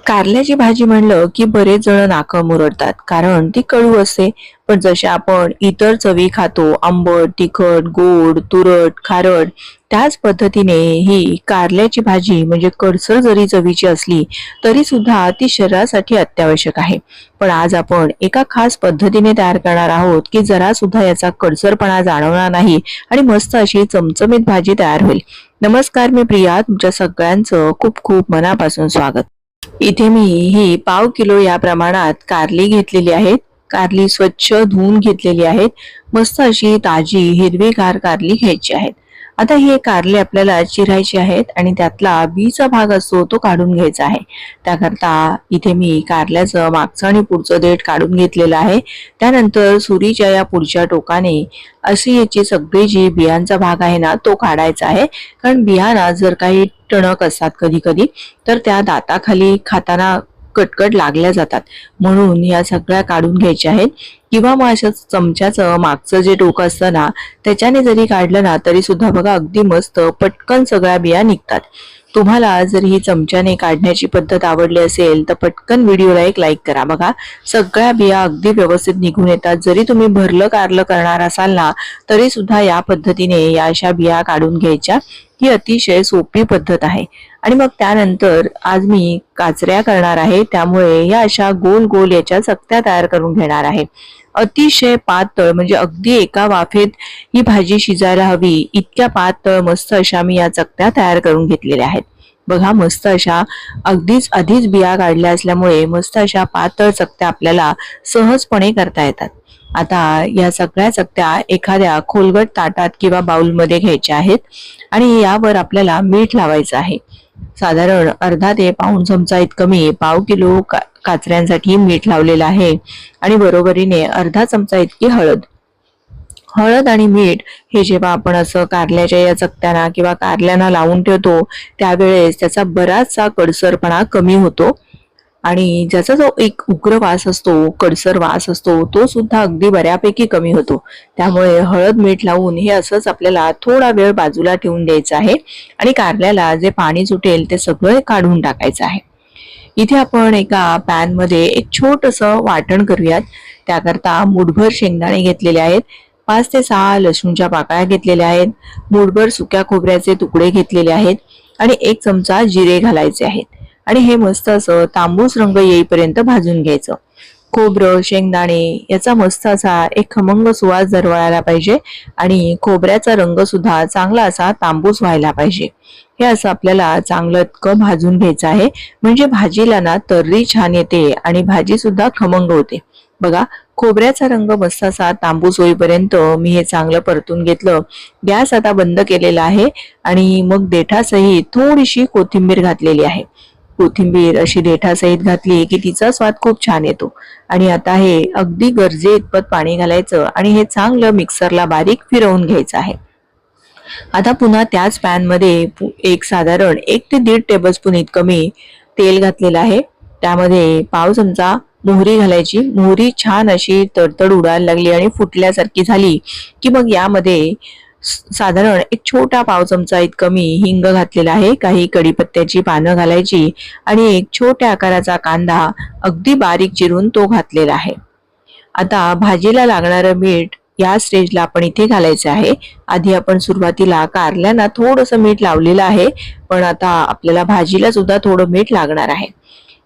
कारल्याची भाजी म्हणलं की बरेच जण नाकं मुरडतात कारण ती कडू असते. पण जसे आपण इतर चवी खातो आंबट, तिखट, गोड, तुरट, खारट, त्याच पद्धतीने ही कारल्याची भाजी म्हणजे कडसर जरी चवीची असली तरी सुद्धा ती शरीरासाठी अत्यावश्यक आहे. पण आज आपण एका खास पद्धतीने तयार करणार आहोत की जरा सुद्धा याचा कडसरपणा जाणवणार नाही आणि मस्त अशी चमचमीत भाजी तयार होईल. नमस्कार, मी प्रिया, तुमच्या सगळ्यांचं खूप खूप मनापासून स्वागत. इथे मी ही पाव किलो या प्रमाणात कारली घेतलेली आहेत. कारली स्वच्छ धुवून घेतलेली आहेत. मस्त अशी ताजी हिरवीगार कारली घ्यायची आहेत. आता हे कारले आपल्याला चिरायचे आहेत आणि त्यातला बीचा भाग असतो तो काढून घ्यायचा आहे. त्याकरता इथे मी कारल्याचं मागचं आणि पुढचं देठ काढून घेतलेलं आहे. त्यानंतर सुरीच्या या पुढच्या टोकाने अशी याची सगळी जी बियांचा भाग आहे ना तो काढायचा आहे. कारण बियाणा जर काही टणक असतात कधी कधी तर त्या दाताखाली खाताना कटकट लागल्या जातात, म्हणून या सगळ्या काढून घ्यायच्या आहेत. किंवा मग अशा चमच्याचं मागचं जे टोक असतं ना त्याच्याने जरी काढलं ना तरी सुद्धा बघा अगदी मस्त पटकन सगळ्या बिया निघतात. तुम्हाला जर ही चमच्याने काढण्याची पद्धत आवडली असेल तर पटकन व्हिडिओला एक लाईक करा. बघा सगळ्या बिया अगदी व्यवस्थित निघून येतात. जरी तुम्ही भरलं कारलं करणार असाल ना तरी सुद्धा या पद्धतीने या अशा बिया काढून घ्यायच्या. ही अतिशय सोपी पद्धत आहे. आणि मग त्यानंतर आज मी काचऱ्या करणार आहे, त्यामुळे या अशा गोल गोल याच्या चकत्या तयार करून घेणार आहे. अतिशय पातळ म्हणजे अगदी एका वाफेत ही भाजी शिजायला हवी इतक्या पातळ मस्त अशा मी या चकत्या तयार करून घेतलेल्या आहेत. बघा मस्त अशा अगदीच आधीच बिया काढल्या असल्यामुळे मस्त अशा पातळ चकत्या आपल्याला सहजपणे करता येतात. आता या सगळ्या चकत्या एखाद्या खोलगट ताटात किंवा बाउलमध्ये घ्यायच्या आहेत आणि यावर आपल्याला मीठ लावायचं आहे. साधारण अर्धा ते पाऊण चमचा इतकं मी पाव किलो काचऱ्यांसाठी मीठ लावलेलं आहे आणि बरोबरीने अर्धा चमचा इतकी हळद. हळद आणि मीठ हे जेव्हा आपण असं कारल्याच्या या चकत्यांना किंवा कारल्यांना लावून ठेवतो त्यावेळेस त्याचा बराचसा कडसरपणा कमी होतो आणि ज्याचा जो एक उग्र वास असतो, कडसर वास असतो, तो सुद्धा अगदी बऱ्यापैकी कमी होतो. त्यामुळे हळद मीठ लावून हे असंच आपल्याला थोडा वेळ बाजूला ठेवून द्यायचं आहे आणि कारल्याला जे पाणी सुटेल ते सगळं काढून टाकायचं आहे. इथे आपण एका पॅन मध्ये एक छोटंसं वाटण करूयात. त्याकरता मूठभर शेंगदाणे घेतलेले आहेत, 5 ते 6 लसूणच्या पाकळ्या घेतलेल्या आहेत, मूठभर सुक्या खोबऱ्याचे तुकडे घेतलेले आहेत आणि 1 चमचा जिरे घालायचे आहेत आणि हे मस्त असं तांबूस रंग येईपर्यंत भाजून घ्यायचं. खोबरं, शेंगदाणे याचा मस्त असा एक खमंग सुवास दरवळायला पाहिजे आणि खोबऱ्याचा रंग सुद्धा चांगला असा तांबूस व्हायला पाहिजे. हे असं आपल्याला चांगलं इतकं भाजून घ्यायचं आहे म्हणजे भाजीला ना तर्री छान येते आणि भाजी सुद्धा खमंग होते. बघा खोबऱ्याचा रंग मस्त असा तांबूस होईपर्यंत मी हे चांगलं परतून घेतलं. गॅस आता बंद केलेला आहे आणि मग देठासहित थोडीशी कोथिंबीर घातलेली आहे. कोथिंबीर अशी देठासहित घातली की तिचा स्वाद खूप छान येतो. आणि आता हे अगदी गरजे इतपत पाणी घालायचं आणि हे चांगलं मिक्सरला बारीक फिरवून घ्यायचं आहे. आता पुन्हा त्याच पॅन मध्ये एक साधारण 1 ते 1.5 टेबलस्पून इतकं मी तेल घातलेलं आहे. त्यामध्ये पाव चमचा मोहरी घालायची. मोहरी छान अशी तडतड उडायला लागली आणि फुटल्यासारखी झाली की मग यामध्ये साधारण एक छोटा पाव चमचा इतकं मी हिंग घातलेला आहे. काही कढीपत्त्याची पानं घालायची आणि एक छोट्या आकाराचा कांदा अगदी बारीक चिरून तो घातलेला आहे. आता भाजीला लागणारं मीठ या स्टेजला आपण इथे घालायचं आहे. आधी आपण सुरुवातीला कारल्यांना थोडंसं मीठ लावलेलं आहे, पण आता आपल्याला भाजीला सुद्धा थोडं मीठ लागणार आहे.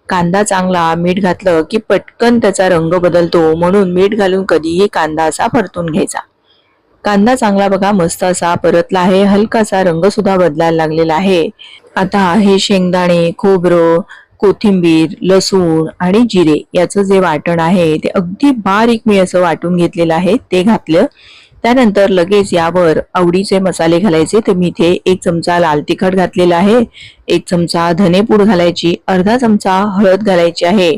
कांदा चांगला मीठ घातलं की पटकन त्याचा रंग बदलतो, म्हणून मीठ घालून कधीही कांदा असा परतून घ्यायचा. कांदा चांगला बघा मस्त असा परतला आहे, हलकासा रंग सुद्धा बदलायला लागलेला आहे. आता हे शेंगदाणे, खोबरं, कोथिंबीर, लसूण आणि जिरे याचं जे वाटण आहे ते अगदी बारीक मी असं वाटून घेतलेलं आहे ते घातलं. त्यानंतर लगेच यावर आवडीचे मसाले घालायचे. तर मी इथे 1 चमचा लाल तिखट घातलेला आहे, 1 चमचा धनेपूड घालायची, अर्धा चमचा हळद घालायची आहे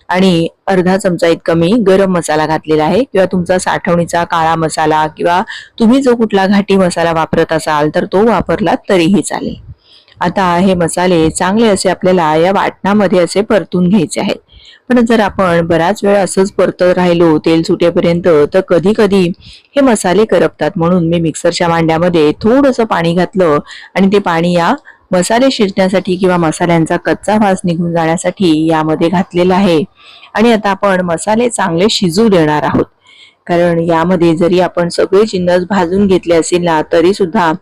आणि अर्धा चमचा इतका मी गरम मसाला घातलेला आहे किंवा तुमचा साठवणीचा काळा मसाला किंवा तुम्ही जो कुठला घाटी मसाला वापरत असाल तर तो वापरला तरीही चालेल. आता हे मसाले चांगले असे आपल्याला या वाटणामध्ये असे परतून घ्यायचे आहेत. पण जर आपण बराच वेळ असंच परतत राहिलो तेल सुटेपर्यंत तर कधी कधी हे मसाले करपतात. म्हणून मी मिक्सरच्या भांड्यामध्ये थोडंसं पाणी घातलं आणि ते पाणी या मसाले शिजण्यासाठी किंवा मसाल्यांचा कच्चा वास निघून जाण्यासाठी यामध्ये घातलेला आहे. आणि आता आपण मसाले चांगले शिजू देणार आहोत, कारण यामध्ये जरी आपण सगळे जिन्नस भाजून घेतले असेल ना तरी सुद्धा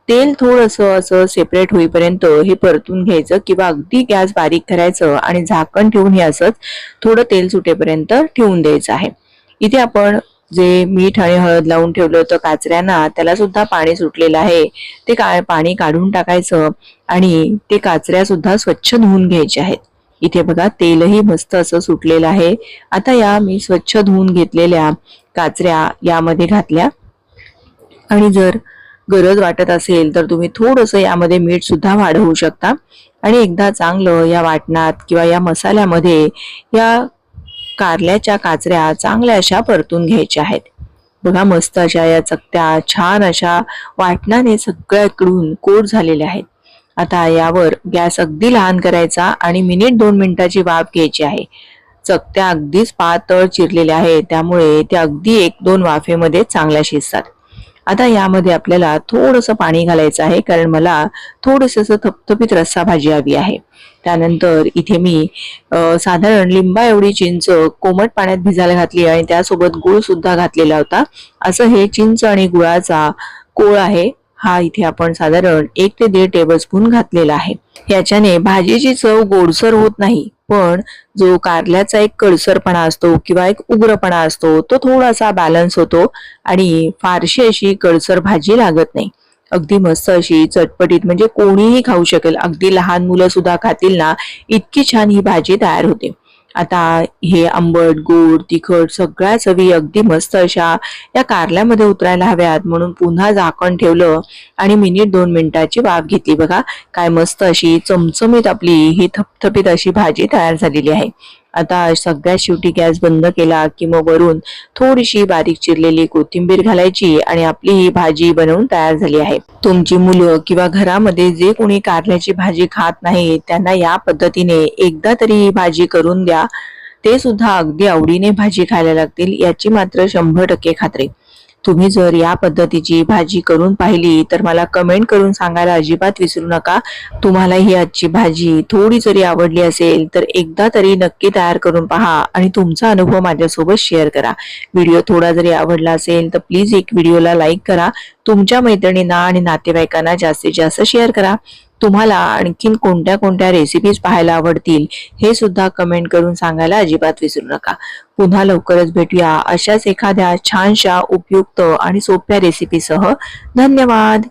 तेल थोडंसं असं सेपरेट होईपर्यंत हे परतून घ्यायचं किंवा अगदी गॅस बारीक करायचं आणि झाकण ठेवून हे असंच थोडं तेल सुटेपर्यंत ठेवून द्यायचं आहे. इथे आपण जे मीठ आणि हळद लावून ठेवलं होतं काचऱ्यांना, त्याला सुद्धा पाणी सुटलेलं आहे. ते पाणी काढून टाकायचं आणि ते काचऱ्या सुद्धा स्वच्छ धुवून घ्यायचे आहेत. इथे बघा तेलही मस्त असं सुटलेलं आहे. आता या मी स्वच्छ धुवून घेतलेल्या काचऱ्या यामध्ये घातल्या आणि जर गरज वाटत असेल तर तुम्ही थोडंसं यामध्ये मीठ सुद्धा वाढवू शकता. आणि एकदा चांगलं या वाटणात किंवा या मसाल्यामध्ये या कारल्याच्या काचऱ्या चांगल्या अशा परतून घ्यायच्या आहेत. बघा मस्त अशा या चकत्या छान अशा वाटणाने सगळ्याकडून कोट झालेल्या आहेत. आता यावर गॅस अगदी लहान करायचा आणि मिनिट 2 मिनिटाची वाफ घ्यायची आहे. चकत्या अगदीच पातळ चिरलेल्या आहेत, त्यामुळे त्या अगदी 1-2 वाफेमध्ये चांगल्या शिजतात. आता यामध्ये आपल्याला थोडंसं पाणी घालायचं आहे, कारण मला थोडंसं थपथपीत रस्सा भाजी हवी आहे. त्यानंतर इथे मी साधारण लिंबा एवढी चिंच कोमट पाण्यात भिजायला घातली आणि त्यासोबत गुळ सुद्धा घातलेला होता. असं हे चिंच आणि गुळाचा कोळ आहे. हा इथे आपण साधारण 1 ते 1.5 टेबलस्पून घातलेला आहे. याच्याने भाजीची चव गोडसर होत नाही, पण जो कारल्याचा एक कडसरपणा असतो किंवा एक उग्रपणा असतो तो थोडासा बॅलन्स होतो आणि फारशी अशी कडसर भाजी लागत नाही. अगदी मस्त अशी चटपटीत, म्हणजे कोणीही खाऊ शकेल, अगदी लहान मुलं सुद्धा खातील ना, इतकी छान ही भाजी तयार होते. आता हे आंबट गोड तिखट सगळ्या चवी अगदी मस्त अशा या कारल्यामध्ये उतरायला हव्यात, म्हणून पुन्हा झाकण ठेवलं आणि मिनिट 2 मिनिटाची वाफ घेतली. बघा काय मस्त अशी चमचमीत आपली ही थपथपीत अशी भाजी तयार झालेली आहे. आता सगळ्यात शेवटी गॅस बंद केला की मग वरून थोडीशी बारीक चिरलेली कोथिंबीर घालायची आणि आपली ही भाजी बनवून तयार झाली आहे. तुमची मुलं किंवा घरामध्ये जे कोणी कारल्याची भाजी खात नाही त्यांना या पद्धतीने एकदा तरी ही भाजी करून द्या. ते सुद्धा अगदी आवडीने भाजी खायला लागतील, याची मात्र 100% खात्री. तुम्ही जर या पद्धतीची भाजी करून पाहिली तर मला कमेंट करून सांगायला अजिबात विसरू नका. तुम्हाला ही आजची भाजी थोडी जरी आवडली असेल तर एकदा तरी नक्की तयार करून पहा आणि तुमचा अनुभव माझ्यासोबत शेअर करा. व्हिडिओ थोडा जरी आवडला असेल तर प्लीज एक व्हिडिओला लाईक करा. तुमच्या मैत्रिणींना आणि नातेवाईकांना जास्तीत जास्त शेअर करा. तुम्हाला आणखीन कोणत्या कोणत्या रेसिपीज पाहायला आवडतील हे सुद्धा कमेंट करून सांगायला अजिबात विसरू नका. पुन्हा लवकरच भेटूया अशाच एखाद्या छानशा उपयुक्त आणि सोप्या रेसिपीसह. धन्यवाद.